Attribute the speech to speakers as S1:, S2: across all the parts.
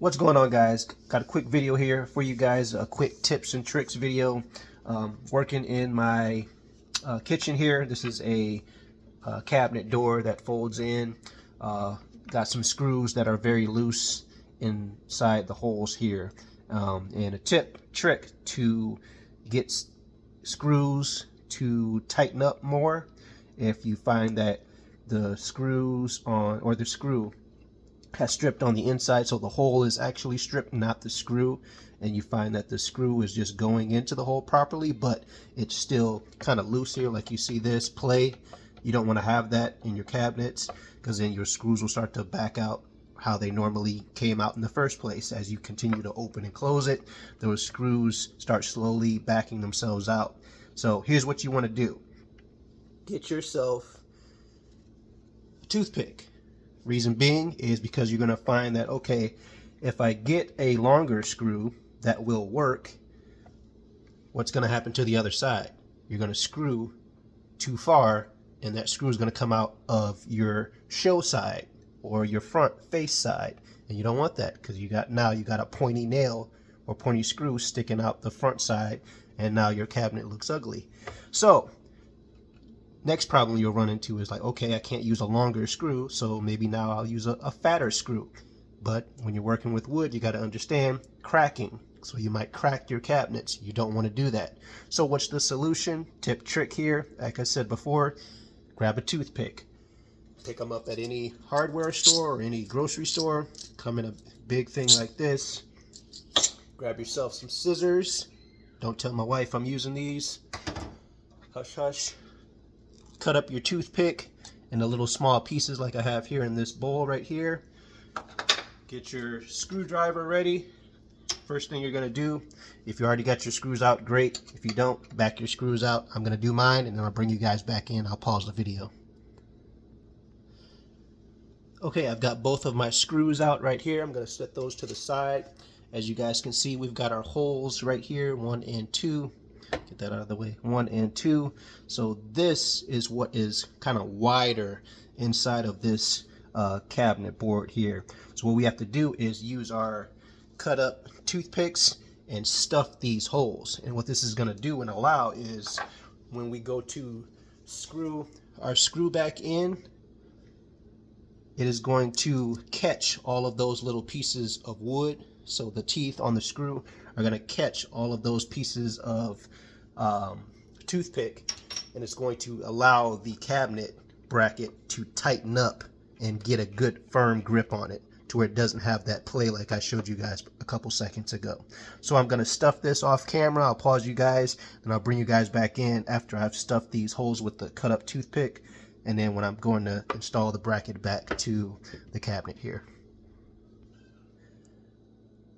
S1: What's going on, guys? Got a quick video here for you guys, a quick tips and tricks video. Working in my kitchen here. This is a cabinet door that folds in. Got some screws that are very loose inside the holes here. And a trick to get screws to tighten up more. If you find that the screws on, or the screw has stripped on the inside, so the hole is actually stripped, not the screw, and you find that the screw is just going into the hole properly, but it's still kind of loose here, like you see this play. You don't want to have that in your cabinets, because then your screws will start to back out how they normally came out in the first place. As you continue to open and close it, those screws start slowly backing themselves out. So here's what you want to do. Get yourself a toothpick. Reason being is because you're going to find that, okay, if I get a longer screw that will work, what's going to happen to the other side? You're going to screw too far, and that screw is going to come out of your show side or your front face side, and you don't want that, because you got a pointy nail or pointy screw sticking out the front side, and now your cabinet looks ugly. So next problem you'll run into is like, okay, I can't use a longer screw, so maybe now I'll use a fatter screw. But when you're working with wood, you got to understand cracking. So you might crack your cabinets. You don't want to do that. So what's the solution? Tip trick here, like I said before, grab a toothpick. Pick them up at any hardware store or any grocery store. Come in a big thing like this. Grab yourself some scissors. Don't tell my wife I'm using these. Hush, hush. Cut up your toothpick into little small pieces like I have here in this bowl right here. Get your screwdriver ready. First thing you're going to do, if you already got your screws out, great. If you don't, back your screws out. I'm going to do mine, and then I'll bring you guys back in. I'll pause the video. Okay, I've got both of my screws out right here. I'm going to set those to the side. As you guys can see, we've got our holes right here, 1 and 2. Get that out of the way, 1 and 2. So this is what is kind of wider inside of this cabinet board here. So what we have to do is use our cut up toothpicks and stuff these holes. And what this is going to do and allow is when we go to screw our screw back in, it is going to catch all of those little pieces of wood. So the teeth on the screw are going to catch all of those pieces of toothpick, and it's going to allow the cabinet bracket to tighten up and get a good firm grip on it to where it doesn't have that play like I showed you guys a couple seconds ago. So I'm going to stuff this off camera. I'll pause you guys and I'll bring you guys back in after I've stuffed these holes with the cut up toothpick, and then when I'm going to install the bracket back to the cabinet here.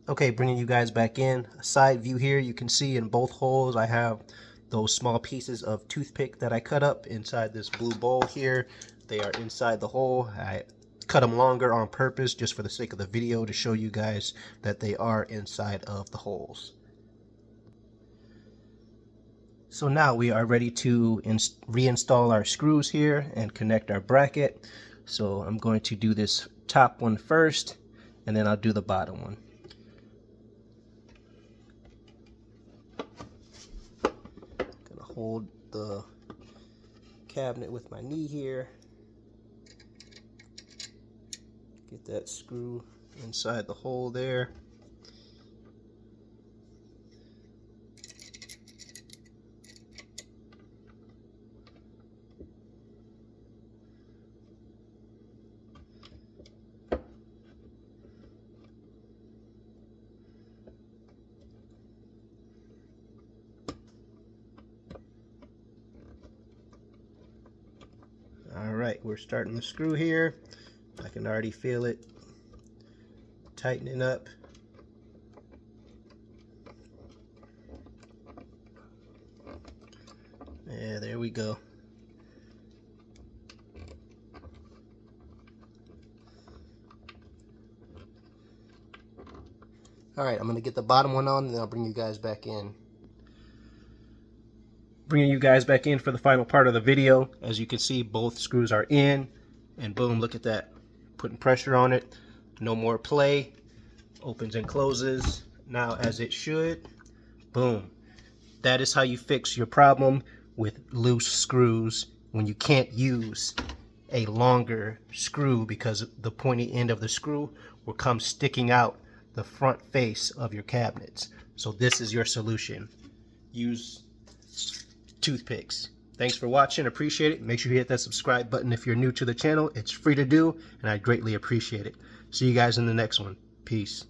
S1: Okay, bringing you guys back in. A side view here, you can see in both holes I have those small pieces of toothpick that I cut up inside this blue bowl here. They are inside the hole. I cut them longer on purpose just for the sake of the video to show you guys that they are inside of the holes. So now we are ready to reinstall our screws here and connect our bracket. So I'm going to do this top one first, and then I'll do the bottom one. Hold the cabinet with my knee here. Get that screw inside the hole there. Alright, we're starting the screw here. I can already feel it tightening up. Yeah, there we go. Alright, I'm going to get the bottom one on, and then I'll bring you guys back in. Bringing you guys back in for the final part of the video. As you can see, both screws are in, and boom, look at that. Putting pressure on it. No more play. Opens and closes now as it should. Boom. That is how you fix your problem with loose screws when you can't use a longer screw because the pointy end of the screw will come sticking out the front face of your cabinets. So this is your solution. Use toothpicks. Thanks for watching. Appreciate it. Make sure you hit that subscribe button if you're new to the channel. It's free to do, and I greatly appreciate it. See you guys in the next one. Peace.